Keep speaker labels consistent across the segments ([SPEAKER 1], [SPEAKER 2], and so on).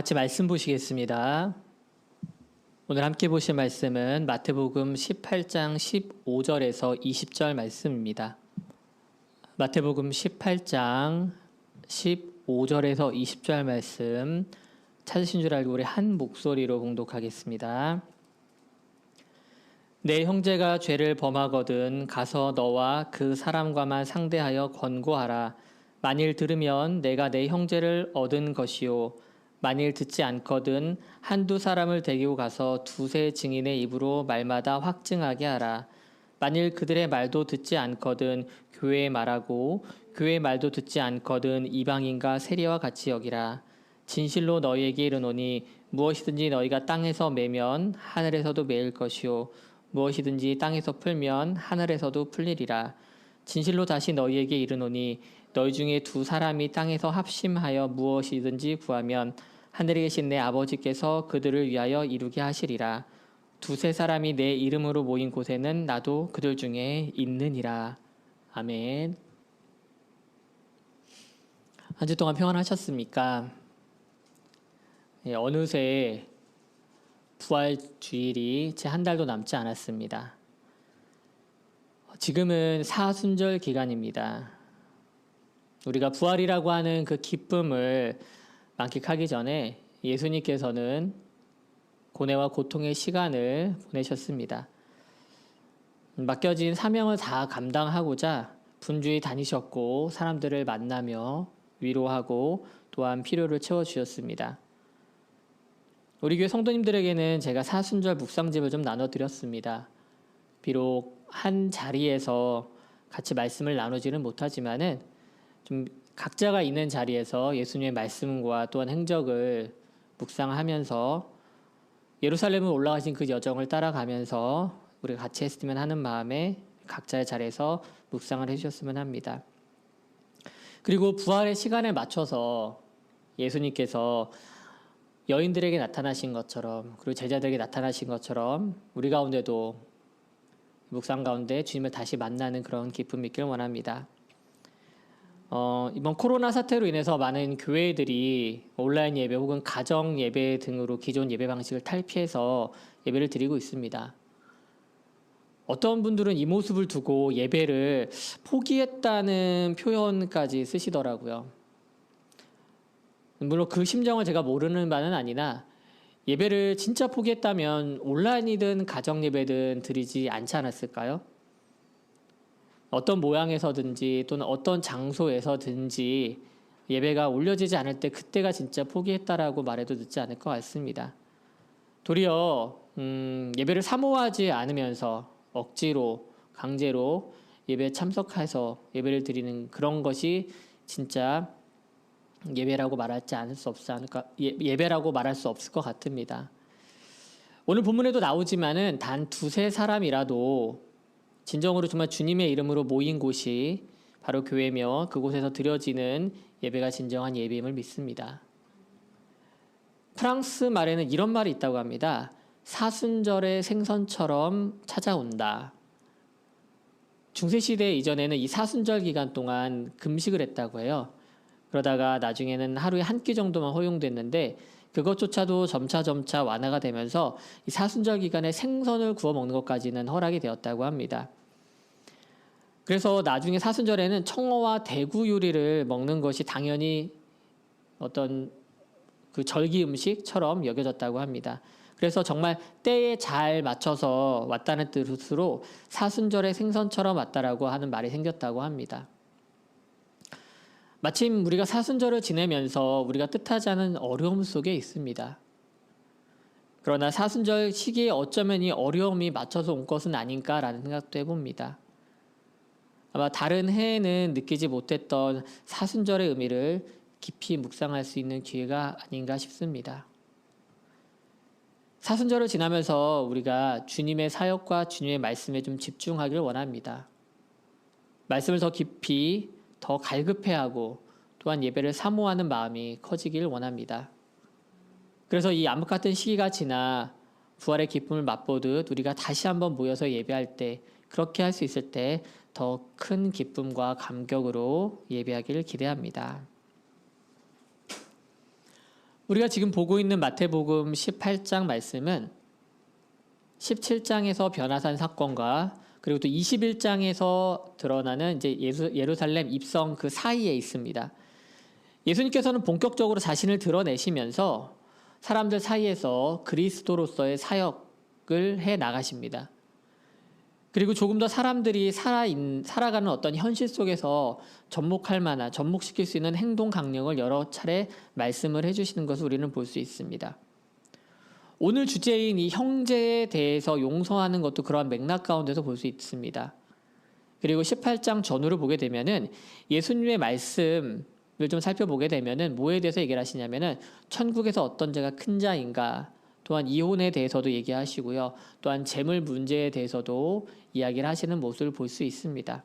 [SPEAKER 1] 같이 말씀 보시겠습니다. 오늘 함께 보실 말씀은 마태복음 18장 15절에서 20절 말씀입니다. 마태복음 18장 15절에서 20절 말씀 찾으신 줄 알고 우리 한 목소리로 봉독하겠습니다. 내 형제가 죄를 범하거든 가서 너와 그 사람과만 상대하여 권고하라. 만일 들으면 내가 내 형제를 얻은 것이요 만일 듣지 않거든 한두 사람을 데리고 가서 두세 증인의 입으로 말마다 확증하게 하라. 만일 그들의 말도 듣지 않거든 교회의 말하고 교회의 말도 듣지 않거든 이방인과 세리와 같이 여기라. 진실로 너희에게 이르노니 무엇이든지 너희가 땅에서 매면 하늘에서도 매일 것이요 무엇이든지 땅에서 풀면 하늘에서도 풀리리라. 진실로 다시 너희에게 이르노니 너희 중에 두 사람이 땅에서 합심하여 무엇이든지 구하면 하늘에 계신 내 아버지께서 그들을 위하여 이루게 하시리라. 두세 사람이 내 이름으로 모인 곳에는 나도 그들 중에 있느니라. 아멘. 한 주 동안 평안하셨습니까? 어느새 부활 주일이 채 한 달도 남지 않았습니다. 지금은 사순절 기간입니다. 우리가 부활이라고 하는 그 기쁨을 만끽하기 전에 예수님께서는 고뇌와 고통의 시간을 보내셨습니다. 맡겨진 사명을 다 감당하고자 분주히 다니셨고 사람들을 만나며 위로하고 또한 필요를 채워주셨습니다. 우리 교회 성도님들에게는 제가 사순절 묵상집을 좀 나눠드렸습니다. 비록 한 자리에서 같이 말씀을 나누지는 못하지만은 좀 각자가 있는 자리에서 예수님의 말씀과 또한 행적을 묵상하면서 예루살렘을 올라가신 그 여정을 따라가면서 우리가 같이 했으면 하는 마음에 각자의 자리에서 묵상을 해주셨으면 합니다. 그리고 부활의 시간에 맞춰서 예수님께서 여인들에게 나타나신 것처럼 그리고 제자들에게 나타나신 것처럼 우리 가운데도 묵상 가운데 주님을 다시 만나는 그런 기쁨이 있길 원합니다. 이번 코로나 사태로 인해서 많은 교회들이 온라인 예배 혹은 가정 예배 등으로 기존 예배 방식을 탈피해서 예배를 드리고 있습니다. 어떤 분들은 이 모습을 두고 예배를 포기했다는 표현까지 쓰시더라고요. 물론 그 심정을 제가 모르는 바는 아니나 예배를 진짜 포기했다면 온라인이든 가정 예배든 드리지 않지 않았을까요? 어떤 모양에서든지 또는 어떤 장소에서든지 예배가 올려지지 않을 때 그때가 진짜 포기했다라고 말해도 늦지 않을 것 같습니다. 도리어 예배를 사모하지 않으면서 억지로 강제로 예배에 참석해서 예배를 드리는 그런 것이 진짜 예배라고 말하지 않을 수 없지 않을까, 예배라고 말할 수 없을 것 같습니다. 오늘 본문에도 나오지만은 단 두세 사람이라도 진정으로 정말 주님의 이름으로 모인 곳이 바로 교회며 그곳에서 드려지는 예배가 진정한 예배임을 믿습니다. 프랑스 말에는 이런 말이 있다고 합니다. 사순절의 생선처럼 찾아온다. 중세시대 이전에는 이 사순절 기간 동안 금식을 했다고 해요. 그러다가 나중에는 하루에 한 끼 정도만 허용됐는데 그것조차도 점차 완화가 되면서 이 사순절 기간에 생선을 구워 먹는 것까지는 허락이 되었다고 합니다. 그래서 나중에 사순절에는 청어와 대구 요리를 먹는 것이 당연히 어떤 그 절기 음식처럼 여겨졌다고 합니다. 그래서 정말 때에 잘 맞춰서 왔다는 뜻으로 사순절의 생선처럼 왔다라고 하는 말이 생겼다고 합니다. 마침 우리가 사순절을 지내면서 우리가 뜻하지 않은 어려움 속에 있습니다. 그러나 사순절 시기에 어쩌면 이 어려움이 맞춰서 온 것은 아닌가라는 생각도 해봅니다. 아마 다른 해에는 느끼지 못했던 사순절의 의미를 깊이 묵상할 수 있는 기회가 아닌가 싶습니다. 사순절을 지나면서 우리가 주님의 사역과 주님의 말씀에 좀 집중하기를 원합니다. 말씀을 더 깊이 더 갈급해하고 또한 예배를 사모하는 마음이 커지길 원합니다. 그래서 이 암흑 같은 시기가 지나 부활의 기쁨을 맛보듯 우리가 다시 한번 모여서 예배할 때 그렇게 할 수 있을 때 더 큰 기쁨과 감격으로 예배하기를 기대합니다. 우리가 지금 보고 있는 마태복음 18장 말씀은 17장에서 변화산 사건과 그리고 또 21장에서 드러나는 이제 예루살렘 입성 그 사이에 있습니다. 예수님께서는 본격적으로 자신을 드러내시면서 사람들 사이에서 그리스도로서의 사역을 해 나가십니다. 그리고 조금 더 사람들이 살아가는 어떤 현실 속에서 접목시킬 수 있는 행동 강령을 여러 차례 말씀을 해주시는 것을 우리는 볼 수 있습니다. 오늘 주제인 이 형제에 대해서 용서하는 것도 그러한 맥락 가운데서 볼 수 있습니다. 그리고 18장 전후를 보게 되면은 예수님의 말씀을 좀 살펴보게 되면은 뭐에 대해서 얘기를 하시냐면은 천국에서 어떤 자가 큰 자인가, 또한 이혼에 대해서도 얘기하시고요. 또한 재물 문제에 대해서도 이야기를 하시는 모습을 볼 수 있습니다.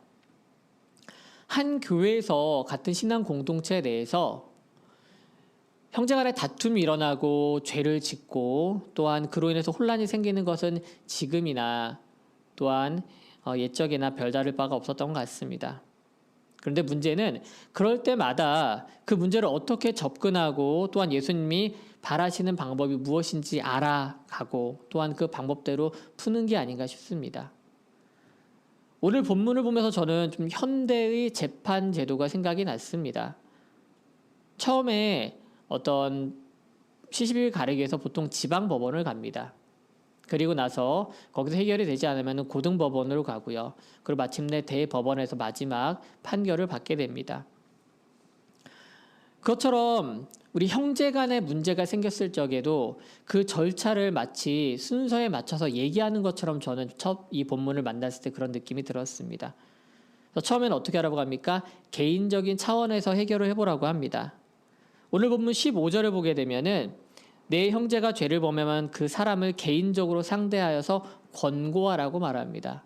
[SPEAKER 1] 한 교회에서 같은 신앙 공동체 내에서 형제간의 다툼이 일어나고 죄를 짓고 또한 그로 인해서 혼란이 생기는 것은 지금이나 또한 옛적이나 별다를 바가 없었던 것 같습니다. 그런데 문제는 그럴 때마다 그 문제를 어떻게 접근하고 또한 예수님이 바라시는 방법이 무엇인지 알아가고 또한 그 방법대로 푸는 게 아닌가 싶습니다. 오늘 본문을 보면서 저는 좀 현대의 재판 제도가 생각이 났습니다. 처음에 어떤 시시비비 가리기 위해서 보통 지방법원을 갑니다. 그리고 나서 거기서 해결이 되지 않으면 고등법원으로 가고요. 그리고 마침내 대법원에서 마지막 판결을 받게 됩니다. 그것처럼 우리 형제 간의 문제가 생겼을 적에도 그 절차를 마치 순서에 맞춰서 얘기하는 것처럼 저는 첫 이 본문을 만났을 때 그런 느낌이 들었습니다. 그래서 처음에는 어떻게 하라고 합니까? 개인적인 차원에서 해결을 해보라고 합니다. 오늘 본문 15절을 보게 되면은 내 형제가 죄를 범하면 그 사람을 개인적으로 상대하여서 권고하라고 말합니다.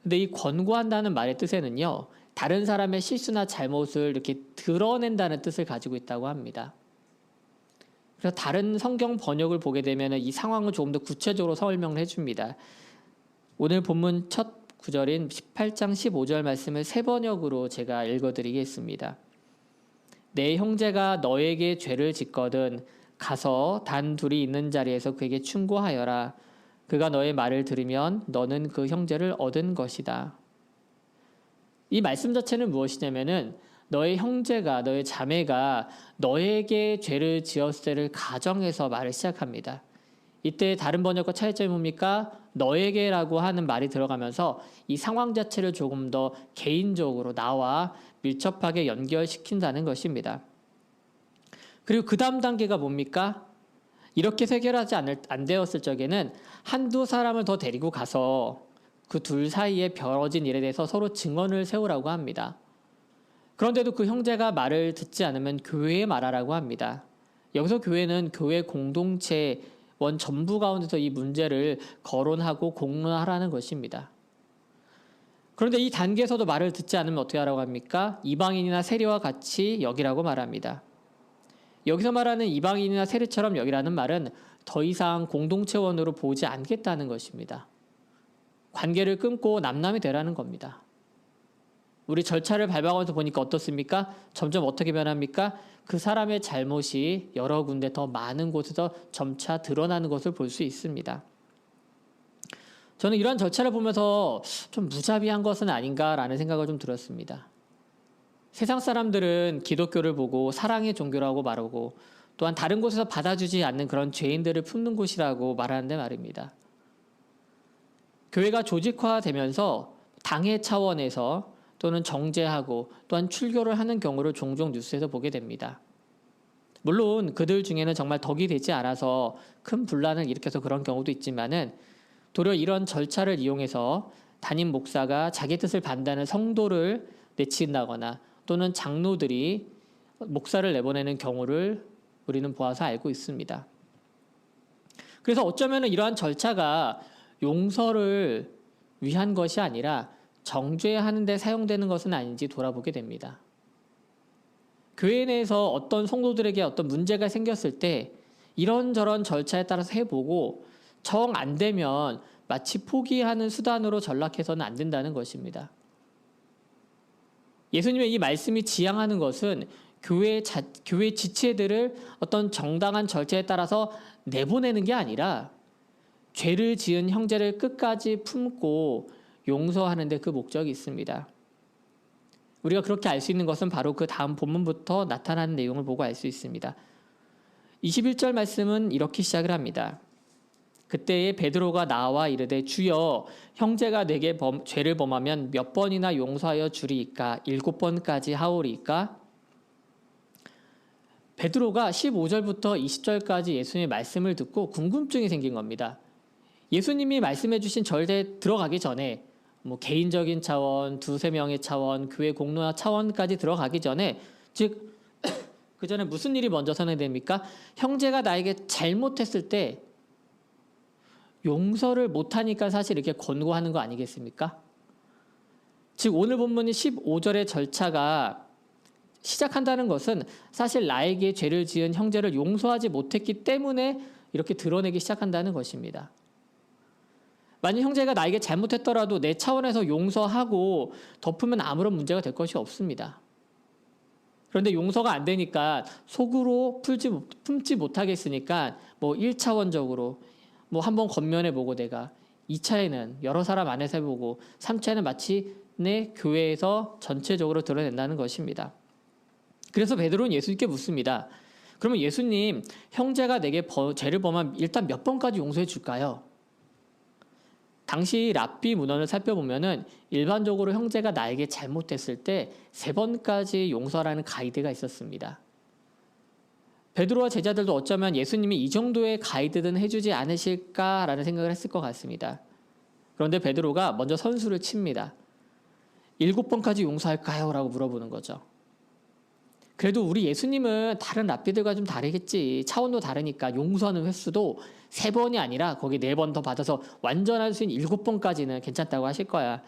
[SPEAKER 1] 근데 이 권고한다는 말의 뜻에는요, 다른 사람의 실수나 잘못을 이렇게 드러낸다는 뜻을 가지고 있다고 합니다. 그래서 다른 성경 번역을 보게 되면 이 상황을 조금 더 구체적으로 설명을 해줍니다. 오늘 본문 첫 구절인 18장 15절 말씀을 세 번역으로 제가 읽어드리겠습니다. 내 형제가 너에게 죄를 짓거든 가서 단 둘이 있는 자리에서 그에게 충고하여라. 그가 너의 말을 들으면 너는 그 형제를 얻은 것이다. 이 말씀 자체는 무엇이냐면은 너의 형제가, 너의 자매가 너에게 죄를 지었을 때를 가정해서 말을 시작합니다. 이때 다른 번역과 차이점이 뭡니까? 너에게라고 하는 말이 들어가면서 이 상황 자체를 조금 더 개인적으로 나와 밀접하게 연결시킨다는 것입니다. 그리고 그 다음 단계가 뭡니까? 이렇게 해결하지 안 되었을 적에는 한두 사람을 더 데리고 가서 그 둘 사이에 벌어진 일에 대해서 서로 증언을 세우라고 합니다. 그런데도 그 형제가 말을 듣지 않으면 교회에 말하라고 합니다. 여기서 교회는 교회 공동체 원 전부 가운데서 이 문제를 거론하고 공론하라는 것입니다. 그런데 이 단계에서도 말을 듣지 않으면 어떻게 하라고 합니까? 이방인이나 세리와 같이 여기라고 말합니다. 여기서 말하는 이방인이나 세리처럼 여기라는 말은 더 이상 공동체원으로 보지 않겠다는 것입니다. 관계를 끊고 남남이 되라는 겁니다. 우리 절차를 밟아가면서 보니까 어떻습니까? 점점 어떻게 변합니까? 그 사람의 잘못이 여러 군데 더 많은 곳에서 점차 드러나는 것을 볼 수 있습니다. 저는 이러한 절차를 보면서 좀 무자비한 것은 아닌가라는 생각을 좀 들었습니다. 세상 사람들은 기독교를 보고 사랑의 종교라고 말하고 또한 다른 곳에서 받아주지 않는 그런 죄인들을 품는 곳이라고 말하는데 말입니다. 교회가 조직화되면서 당회 차원에서 또는 정죄하고 또한 출교를 하는 경우를 종종 뉴스에서 보게 됩니다. 물론 그들 중에는 정말 덕이 되지 않아서 큰 분란을 일으켜서 그런 경우도 있지만은 도리어 이런 절차를 이용해서 담임 목사가 자기 뜻을 반대하는 성도를 내친다거나 또는 장로들이 목사를 내보내는 경우를 우리는 보아서 알고 있습니다. 그래서 어쩌면 이러한 절차가 용서를 위한 것이 아니라 정죄하는 데 사용되는 것은 아닌지 돌아보게 됩니다. 교회 내에서 어떤 성도들에게 어떤 문제가 생겼을 때 이런저런 절차에 따라서 해보고 정 안 되면 마치 포기하는 수단으로 전락해서는 안 된다는 것입니다. 예수님의 이 말씀이 지향하는 것은 교회 지체들을 어떤 정당한 절차에 따라서 내보내는 게 아니라 죄를 지은 형제를 끝까지 품고 용서하는 데 그 목적이 있습니다. 우리가 그렇게 알 수 있는 것은 바로 그 다음 본문부터 나타나는 내용을 보고 알 수 있습니다. 21절 말씀은 이렇게 시작을 합니다. 그때에 베드로가 나와 이르되 주여 형제가 내게 죄를 범하면 몇 번이나 용서하여 주리이까 7번까지 하오리이까. 베드로가 15절부터 20절까지 예수님의 말씀을 듣고 궁금증이 생긴 겁니다. 예수님이 말씀해 주신 절에 들어가기 전에 개인적인 차원, 두세 명의 차원, 교회 공론화 차원까지 들어가기 전에, 즉 그 전에 무슨 일이 먼저 선언됩니까? 형제가 나에게 잘못했을 때 용서를 못하니까 사실 이렇게 권고하는 거 아니겠습니까? 즉 오늘 본문이 15절의 절차가 시작한다는 것은 사실 나에게 죄를 지은 형제를 용서하지 못했기 때문에 이렇게 드러내기 시작한다는 것입니다. 만약 형제가 나에게 잘못했더라도 내 차원에서 용서하고 덮으면 아무런 문제가 될 것이 없습니다. 그런데 용서가 안 되니까 속으로 품지 못하겠으니까 1차원적으로 한번 겉면해보고 내가 2차에는 여러 사람 안에서 해보고 3차에는 마치 내 교회에서 전체적으로 드러낸다는 것입니다. 그래서 베드로는 예수님께 묻습니다. 그러면 예수님, 형제가 내게 죄를 범하면 일단 몇 번까지 용서해 줄까요? 당시 랍비 문헌을 살펴보면은 일반적으로 형제가 나에게 잘못했을 때 3번까지 용서라는 가이드가 있었습니다. 베드로와 제자들도 어쩌면 예수님이 이 정도의 가이드는 해주지 않으실까라는 생각을 했을 것 같습니다. 그런데 베드로가 먼저 선수를 칩니다. 7번까지 용서할까요? 라고 물어보는 거죠. 그래도 우리 예수님은 다른 랍비들과 좀 다르겠지. 차원도 다르니까 용서하는 횟수도 3번이 아니라 거기 4번 더 받아서 완전할 수 있는 7번까지는 괜찮다고 하실 거야.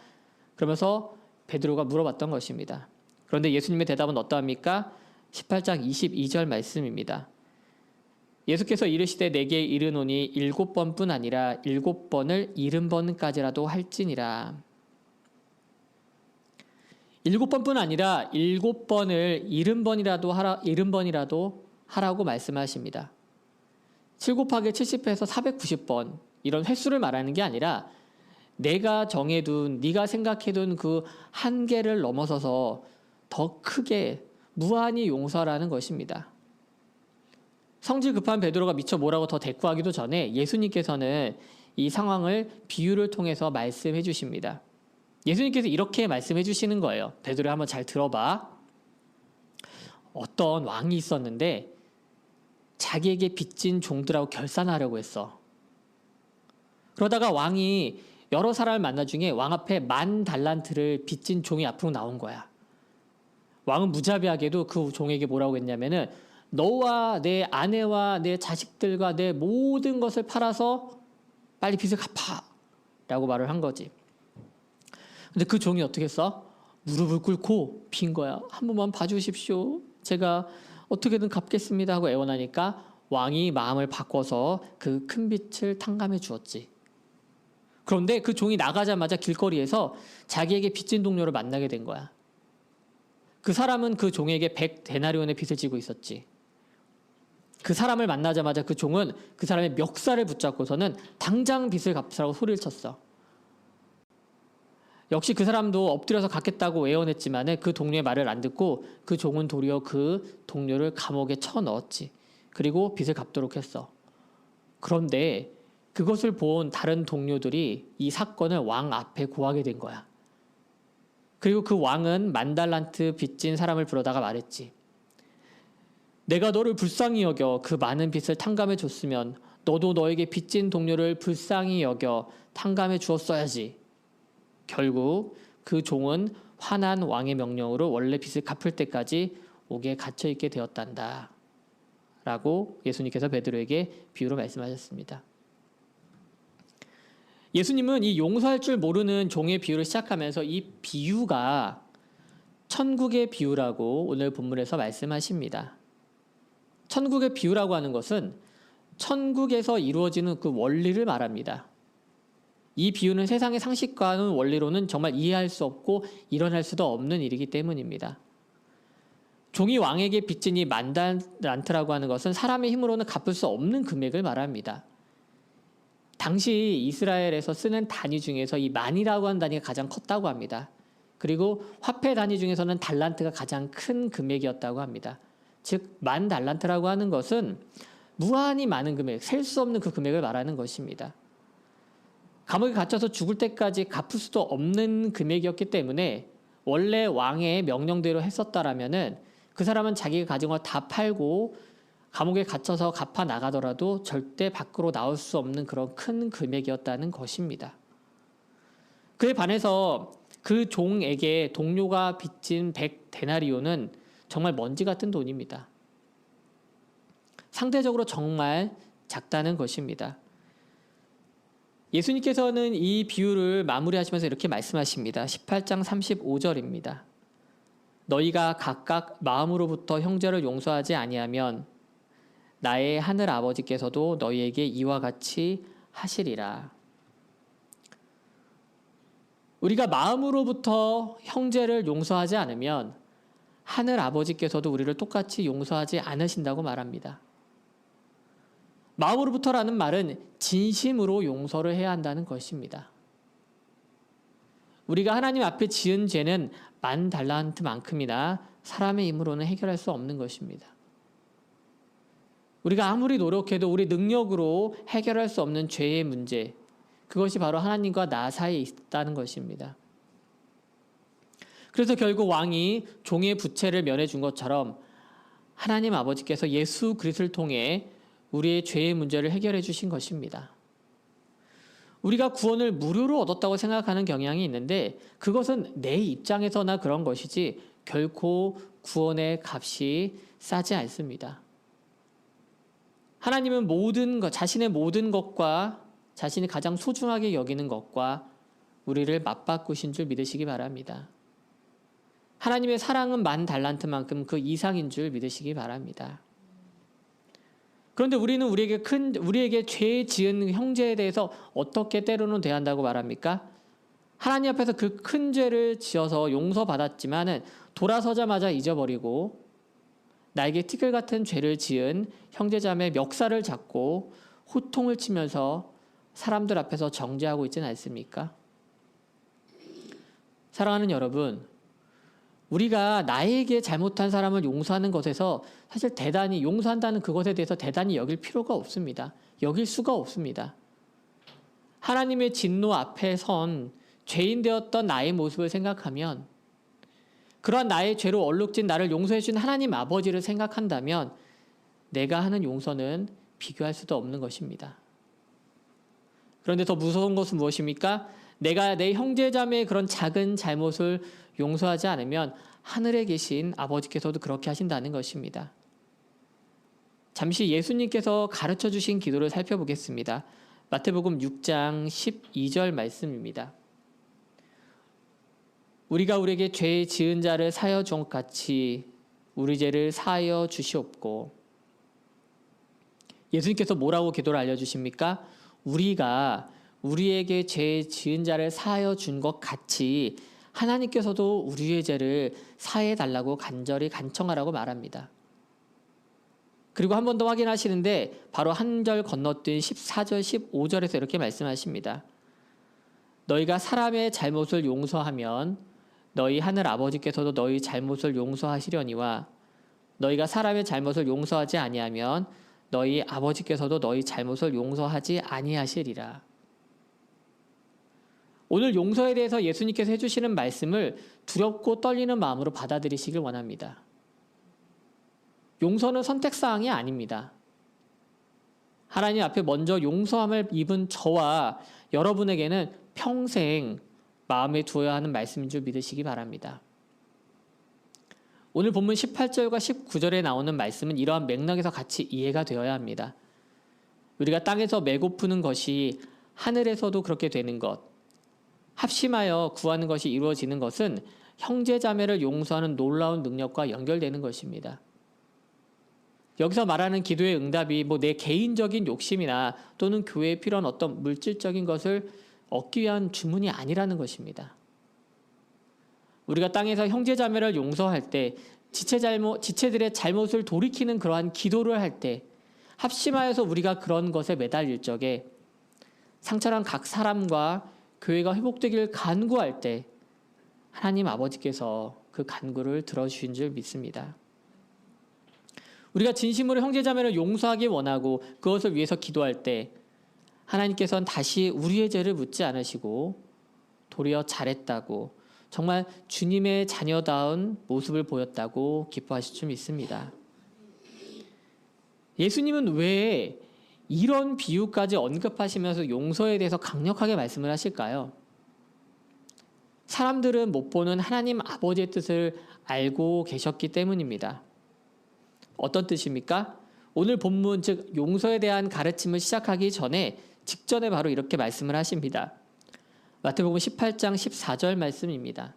[SPEAKER 1] 그러면서 베드로가 물어봤던 것입니다. 그런데 예수님의 대답은 어떠합니까? 18장 22절 말씀입니다. 예수께서 이르시되 내게 이르노니 7번뿐 아니라 7번을 70번까지라도 할지니라. 7번뿐 아니라 7번을 70번이라도 하라고 말씀하십니다. 7 곱하기 70해서 490번 이런 횟수를 말하는 게 아니라 내가 정해둔, 네가 생각해둔 그 한계를 넘어서서 더 크게 무한히 용서라는 것입니다. 성질 급한 베드로가 미처 뭐라고 더 대꾸하기도 전에 예수님께서는 이 상황을 비유를 통해서 말씀해 주십니다. 예수님께서 이렇게 말씀해 주시는 거예요. 베드로야, 한번 잘 들어봐. 어떤 왕이 있었는데 자기에게 빚진 종들하고 결산하려고 했어. 그러다가 왕이 여러 사람을 만나 중에 왕 앞에 10,000달란트를 빚진 종이 앞으로 나온 거야. 왕은 무자비하게도 그 종에게 뭐라고 했냐면은 너와 내 아내와 내 자식들과 내 모든 것을 팔아서 빨리 빚을 갚아 라고 말을 한 거지. 근데 그 종이 어떻게 했어? 무릎을 꿇고 빈 거야. 한 번만 봐주십시오. 제가 어떻게든 갚겠습니다 하고 애원하니까 왕이 마음을 바꿔서 그 큰 빚을 탕감해 주었지. 그런데 그 종이 나가자마자 길거리에서 자기에게 빚진 동료를 만나게 된 거야. 그 사람은 그 종에게 100데나리온의 빚을 지고 있었지. 그 사람을 만나자마자 그 종은 그 사람의 멱살을 붙잡고서는 당장 빚을 갚으라고 소리를 쳤어. 역시 그 사람도 엎드려서 갚겠다고 애원했지만 그 동료의 말을 안 듣고 그 종은 도리어 그 동료를 감옥에 쳐넣었지. 그리고 빚을 갚도록 했어. 그런데 그것을 본 다른 동료들이 이 사건을 왕 앞에 고하게 된 거야. 그리고 그 왕은 10,000달란트 빚진 사람을 부르다가 말했지. 내가 너를 불쌍히 여겨 그 많은 빚을 탕감해 줬으면 너도 너에게 빚진 동료를 불쌍히 여겨 탕감해 주었어야지. 결국 그 종은 화난 왕의 명령으로 원래 빚을 갚을 때까지 옥에 갇혀 있게 되었단다. 라고 예수님께서 베드로에게 비유로 말씀하셨습니다. 예수님은 이 용서할 줄 모르는 종의 비유를 시작하면서 이 비유가 천국의 비유라고 오늘 본문에서 말씀하십니다. 천국의 비유라고 하는 것은 천국에서 이루어지는 그 원리를 말합니다. 이 비유는 세상의 상식과는 원리로는 정말 이해할 수 없고 일어날 수도 없는 일이기 때문입니다. 종이 왕에게 빚진 이 10,000달란트라고 하는 것은 사람의 힘으로는 갚을 수 없는 금액을 말합니다. 당시 이스라엘에서 쓰는 단위 중에서 이 만이라고 하는 단위가 가장 컸다고 합니다. 그리고 화폐 단위 중에서는 달란트가 가장 큰 금액이었다고 합니다. 즉 10,000달란트라고 하는 것은 무한히 많은 금액, 셀 수 없는 그 금액을 말하는 것입니다. 감옥에 갇혀서 죽을 때까지 갚을 수도 없는 금액이었기 때문에 원래 왕의 명령대로 했었다라면은 그 사람은 자기가 가진 걸 다 팔고 감옥에 갇혀서 갚아 나가더라도 절대 밖으로 나올 수 없는 그런 큰 금액이었다는 것입니다. 그에 반해서 그 종에게 동료가 빚진 100데나리온은 정말 먼지 같은 돈입니다. 상대적으로 정말 작다는 것입니다. 예수님께서는 이 비유를 마무리하시면서 이렇게 말씀하십니다. 18장 35절입니다. 너희가 각각 마음으로부터 형제를 용서하지 아니하면 나의 하늘 아버지께서도 너희에게 이와 같이 하시리라. 우리가 마음으로부터 형제를 용서하지 않으면 하늘 아버지께서도 우리를 똑같이 용서하지 않으신다고 말합니다. 마음으로부터라는 말은 진심으로 용서를 해야 한다는 것입니다. 우리가 하나님 앞에 지은 죄는 10,000달란트만큼이나 사람의 힘으로는 해결할 수 없는 것입니다. 우리가 아무리 노력해도 우리 능력으로 해결할 수 없는 죄의 문제, 그것이 바로 하나님과 나 사이에 있다는 것입니다. 그래서 결국 왕이 종의 부채를 면해준 것처럼 하나님 아버지께서 예수 그리스도를 통해 우리의 죄의 문제를 해결해 주신 것입니다. 우리가 구원을 무료로 얻었다고 생각하는 경향이 있는데 그것은 내 입장에서나 그런 것이지 결코 구원의 값이 싸지 않습니다. 하나님은 모든 것, 자신의 모든 것과 자신이 가장 소중하게 여기는 것과 우리를 맞바꾸신 줄 믿으시기 바랍니다. 하나님의 사랑은 10,000달란트만큼 그 이상인 줄 믿으시기 바랍니다. 그런데 우리는 우리에게 죄 지은 형제에 대해서 어떻게 때로는 대한다고 말합니까? 하나님 앞에서 그 큰 죄를 지어서 용서받았지만은 돌아서자마자 잊어버리고 나에게 티끌 같은 죄를 지은 형제자매 멱살을 잡고 호통을 치면서 사람들 앞에서 정죄하고 있지는 않습니까? 사랑하는 여러분, 우리가 나에게 잘못한 사람을 용서하는 것에서 사실 대단히 용서한다는 그것에 대해서 대단히 여길 필요가 없습니다. 여길 수가 없습니다. 하나님의 진노 앞에 선 죄인 되었던 나의 모습을 생각하면 그러한 나의 죄로 얼룩진 나를 용서해 주신 하나님 아버지를 생각한다면 내가 하는 용서는 비교할 수도 없는 것입니다. 그런데 더 무서운 것은 무엇입니까? 내가 내 형제자매의 그런 작은 잘못을 용서하지 않으면 하늘에 계신 아버지께서도 그렇게 하신다는 것입니다. 잠시 예수님께서 가르쳐 주신 기도를 살펴보겠습니다. 마태복음 6장 12절 말씀입니다. 우리가 우리에게 죄 지은 자를 사하여 준 것 같이 우리 죄를 사하여 주시옵고. 예수님께서 뭐라고 기도를 알려주십니까? 우리가 우리에게 죄 지은 자를 사하여 준 것 같이 하나님께서도 우리의 죄를 사해 달라고 간절히 간청하라고 말합니다. 그리고 한 번 더 확인하시는데 바로 한 절 건너뛴 14절 15절에서 이렇게 말씀하십니다. 너희가 사람의 잘못을 용서하면 너희 하늘 아버지께서도 너희 잘못을 용서하시려니와 너희가 사람의 잘못을 용서하지 아니하면 너희 아버지께서도 너희 잘못을 용서하지 아니하시리라. 오늘 용서에 대해서 예수님께서 해주시는 말씀을 두렵고 떨리는 마음으로 받아들이시길 원합니다. 용서는 선택사항이 아닙니다. 하나님 앞에 먼저 용서함을 입은 저와 여러분에게는 평생 마음에 두어야 하는 말씀인 줄 믿으시기 바랍니다. 오늘 본문 18절과 19절에 나오는 말씀은 이러한 맥락에서 같이 이해가 되어야 합니다. 우리가 땅에서 배고프는 것이 하늘에서도 그렇게 되는 것, 합심하여 구하는 것이 이루어지는 것은 형제자매를 용서하는 놀라운 능력과 연결되는 것입니다. 여기서 말하는 기도의 응답이 내 개인적인 욕심이나 또는 교회에 필요한 어떤 물질적인 것을 얻기 위한 주문이 아니라는 것입니다. 우리가 땅에서 형제자매를 용서할 때 지체들의 잘못을 돌이키는 그러한 기도를 할 때, 합심하여서 우리가 그런 것에 매달릴 적에 상처난 각 사람과 교회가 회복되기를 간구할 때 하나님 아버지께서 그 간구를 들어주신 줄 믿습니다. 우리가 진심으로 형제자매를 용서하기 원하고 그것을 위해서 기도할 때 하나님께서는 다시 우리의 죄를 묻지 않으시고 도리어 잘했다고, 정말 주님의 자녀다운 모습을 보였다고 기뻐하실 줄 믿습니다. 예수님은 왜 이런 비유까지 언급하시면서 용서에 대해서 강력하게 말씀을 하실까요? 사람들은 못 보는 하나님 아버지의 뜻을 알고 계셨기 때문입니다. 어떤 뜻입니까? 오늘 본문, 즉 용서에 대한 가르침을 시작하기 직전에 바로 이렇게 말씀을 하십니다. 마태복음 18장 14절 말씀입니다.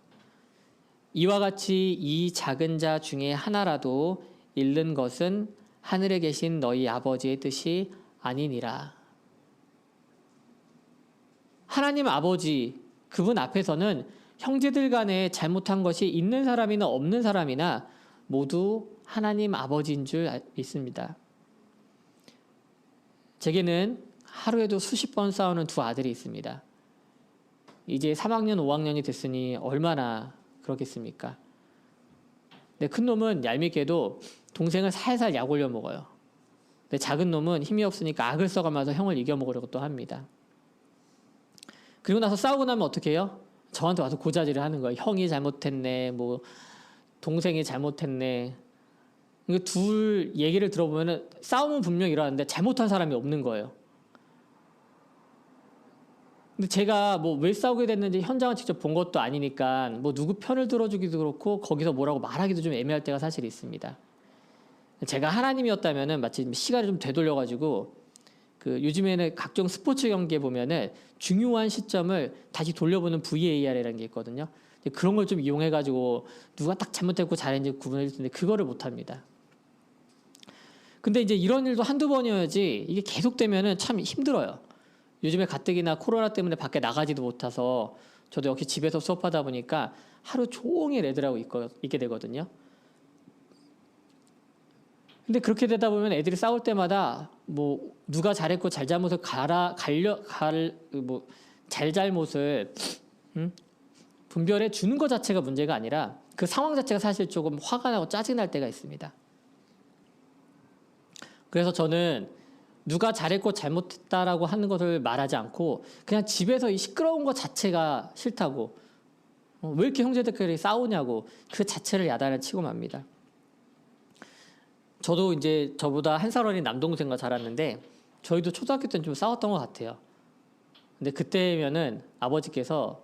[SPEAKER 1] 이와 같이 이 작은 자 중에 하나라도 잃는 것은 하늘에 계신 너희 아버지의 뜻이 아니니라. 하나님 아버지, 그분 앞에서는 형제들 간에 잘못한 것이 있는 사람이나 없는 사람이나 모두 하나님 아버지인 줄 믿습니다. 제게는 하루에도 수십 번 싸우는 두 아들이 있습니다. 이제 3학년, 5학년이 됐으니 얼마나 그렇겠습니까? 근데 큰 놈은 얄밉게도 동생을 살살 약 올려 먹어요. 근데 작은 놈은 힘이 없으니까 악을 써가면서 형을 이겨먹으려고 또 합니다. 그리고 나서 싸우고 나면 어떻게 해요? 저한테 와서 고자질을 하는 거예요. 형이 잘못했네, 뭐 동생이 잘못했네. 둘 얘기를 들어보면 싸움은 분명히 일어나는데 잘못한 사람이 없는 거예요. 근데 제가 뭐 왜 싸우게 됐는지 현장을 직접 본 것도 아니니까 뭐 누구 편을 들어주기도 그렇고 거기서 뭐라고 말하기도 좀 애매할 때가 사실 있습니다. 제가 하나님이었다면은 마치 시간을 좀 되돌려가지고 요즘에는 각종 스포츠 경기에 보면은 중요한 시점을 다시 돌려보는 VAR이라는 게 있거든요. 그런 걸 좀 이용해가지고 누가 딱 잘못했고 잘했는지 구분해 줄 텐데 그거를 못 합니다. 근데 이제 이런 일도 한두 번이어야지 이게 계속되면은 참 힘들어요. 요즘에 가뜩이나 코로나 때문에 밖에 나가지도 못해서 저도 역시 집에서 수업하다 보니까 하루 종일 애들하고 있게 되거든요. 근데 그렇게 되다 보면 애들이 싸울 때마다 뭐 누가 잘했고 잘잘못을 잘잘못을 분별해 주는 것 자체가 문제가 아니라 그 상황 자체가 사실 조금 화가 나고 짜증날 때가 있습니다. 그래서 저는 누가 잘했고 잘못했다라고 하는 것을 말하지 않고 그냥 집에서 이 시끄러운 것 자체가 싫다고, 왜 이렇게 형제들끼리 싸우냐고 그 자체를 야단을 치고 맙니다. 저도 이제 저보다 한 살 어린 남동생과 자랐는데 저희도 초등학교 때는 좀 싸웠던 것 같아요. 근데 그때면은 아버지께서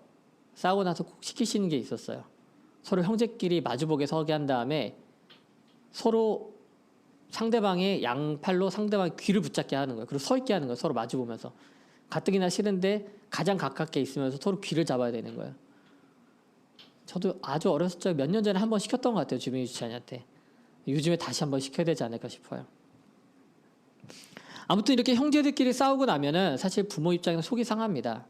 [SPEAKER 1] 싸우고 나서 꼭 시키시는 게 있었어요. 서로 형제끼리 마주보게 서게 한 다음에 서로 상대방의 양팔로 상대방의 귀를 붙잡게 하는 거예요. 그리고 서 있게 하는 거예요. 서로 마주보면서. 가뜩이나 싫은데 가장 가깝게 있으면서 서로 귀를 잡아야 되는 거예요. 저도 아주 어렸을 적 몇 년 전에 한 번 시켰던 것 같아요. 주민이 주차장한테. 요즘에 다시 한번 시켜야 되지 않을까 싶어요. 아무튼 이렇게 형제들끼리 싸우고 나면은 사실 부모 입장에서 속이 상합니다.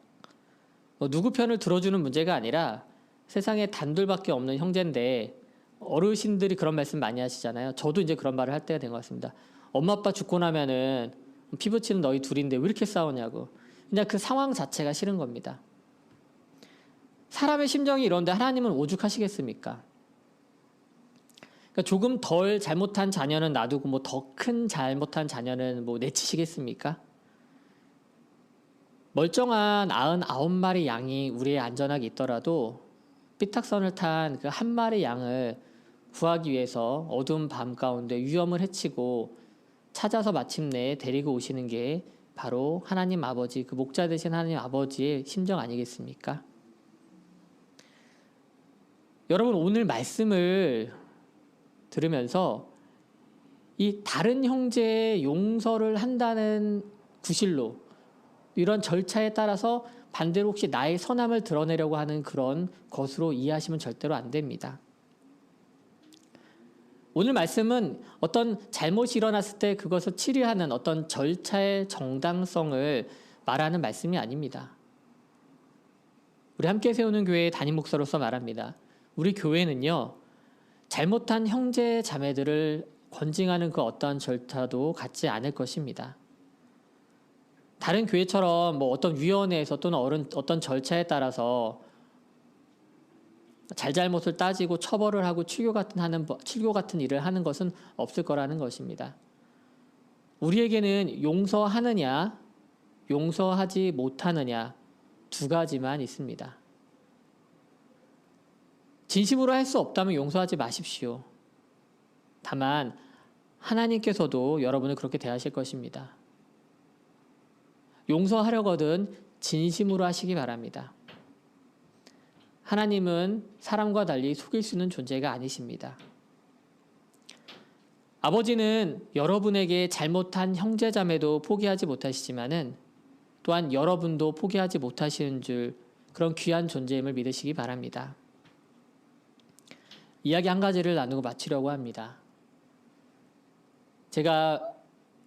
[SPEAKER 1] 누구 편을 들어주는 문제가 아니라 세상에 단둘밖에 없는 형제인데 어르신들이 그런 말씀 많이 하시잖아요. 저도 이제 그런 말을 할 때가 된 것 같습니다. 엄마 아빠 죽고 나면은 피 붙이는 너희 둘인데 왜 이렇게 싸우냐고. 그냥 그 상황 자체가 싫은 겁니다. 사람의 심정이 이런데 하나님은 오죽하시겠습니까? 그러니까 조금 덜 잘못한 자녀는 놔두고 뭐 더 큰 잘못한 자녀는 뭐 내치시겠습니까? 멀쩡한 99마리 양이 우리의 안전하게 있더라도 삐딱선을 탄 그 한 마리 양을 구하기 위해서 어두운 밤 가운데 위험을 헤치고 찾아서 마침내 데리고 오시는 게 바로 하나님 아버지, 그 목자 되신 하나님 아버지의 심정 아니겠습니까? 여러분, 오늘 말씀을 들으면서 이 다른 형제의 용서를 한다는 구실로 이런 절차에 따라서 반대로 혹시 나의 선함을 드러내려고 하는 그런 것으로 이해하시면 절대로 안 됩니다. 오늘 말씀은 어떤 잘못이 일어났을 때 그것을 치료하는 어떤 절차의 정당성을 말하는 말씀이 아닙니다. 우리 함께 세우는 교회의 담임 목사로서 말합니다. 우리 교회는요, 잘못한 형제 자매들을 권징하는 그 어떠한 절차도 갖지 않을 것입니다. 다른 교회처럼 뭐 어떤 위원회에서 또는 어떤 절차에 따라서 잘잘못을 따지고 처벌을 하고 출교 같은 일을 하는 것은 없을 거라는 것입니다. 우리에게는 용서하느냐, 용서하지 못하느냐 두 가지만 있습니다. 진심으로 할 수 없다면 용서하지 마십시오. 다만 하나님께서도 여러분을 그렇게 대하실 것입니다. 용서하려거든 진심으로 하시기 바랍니다. 하나님은 사람과 달리 속일 수 있는 존재가 아니십니다. 아버지는 여러분에게 잘못한 형제자매도 포기하지 못하시지만은 또한 여러분도 포기하지 못하시는 줄 그런 귀한 존재임을 믿으시기 바랍니다. 이야기 한 가지를 나누고 마치려고 합니다. 제가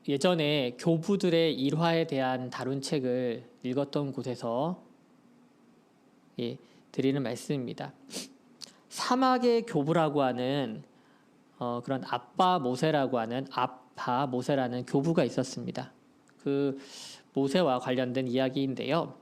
[SPEAKER 1] 예전에 교부들의 일화에 대한 다룬 책을 읽었던 곳에서 드리는 말씀입니다. 사막의 교부라고 하는 그런 아빠 모세라는 교부가 있었습니다. 그 모세와 관련된 이야기인데요.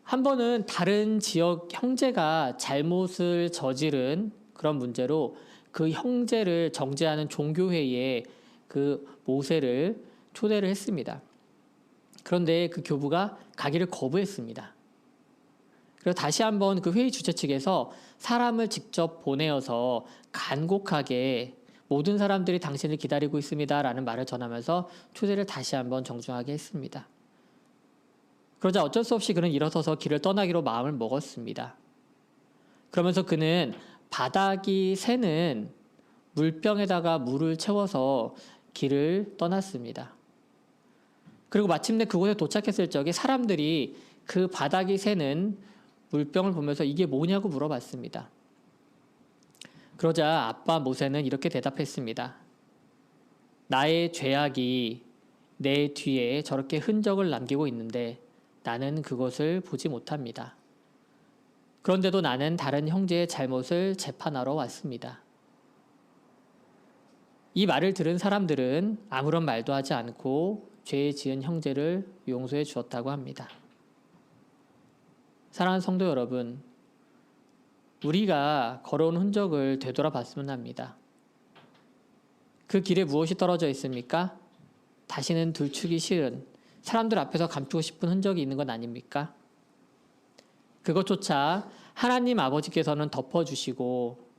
[SPEAKER 1] 한 번은 다른 지역 형제가 잘못을 저지른 그런 문제로 그 형제를 정죄하는 종교회의에 그 모세를 초대를 했습니다. 그런데 그 교부가 가기를 거부했습니다. 그리고 다시 한번 그 회의 주최 측에서 사람을 직접 보내어서 간곡하게 모든 사람들이 당신을 기다리고 있습니다라는 말을 전하면서 초대를 다시 한번 정중하게 했습니다. 그러자 어쩔 수 없이 그는 일어서서 길을 떠나기로 마음을 먹었습니다. 그러면서 그는 바닥이 새는 물병에다가 물을 채워서 길을 떠났습니다. 그리고 마침내 그곳에 도착했을 적에 사람들이 그 바닥이 새는 물병을 보면서 이게 뭐냐고 물어봤습니다. 그러자 아빠 모세는 이렇게 대답했습니다. 나의 죄악이 내 뒤에 저렇게 흔적을 남기고 있는데 나는 그것을 보지 못합니다. 그런데도 나는 다른 형제의 잘못을 재판하러 왔습니다. 이 말을 들은 사람들은 아무런 말도 하지 않고 죄 지은 형제를 용서해 주었다고 합니다. 사랑하는 성도 여러분, 우리가 걸어온 흔적을 되돌아봤으면 합니다. 그 길에 무엇이 떨어져 있습니까? 다시는 들추기 싫은, 사람들 앞에서 감추고 싶은 흔적이 있는 건 아닙니까? 그것조차 하나님 아버지께서는 덮어주시고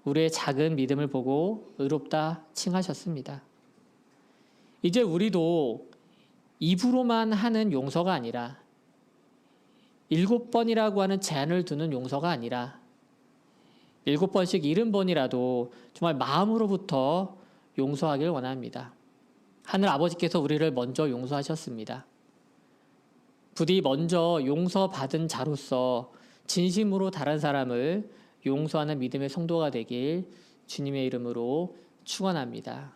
[SPEAKER 1] 우리의 작은 믿음을 보고 의롭다 칭하셨습니다. 이제 우리도 입으로만 하는 용서가 아니라 7번이라고 하는 제한을 두는 용서가 아니라 7번씩 70번이라도 정말 마음으로부터 용서하길 원합니다. 하늘 아버지께서 우리를 먼저 용서하셨습니다. 부디 먼저 용서받은 자로서 진심으로 다른 사람을 용서하는 믿음의 성도가 되길 주님의 이름으로 축원합니다.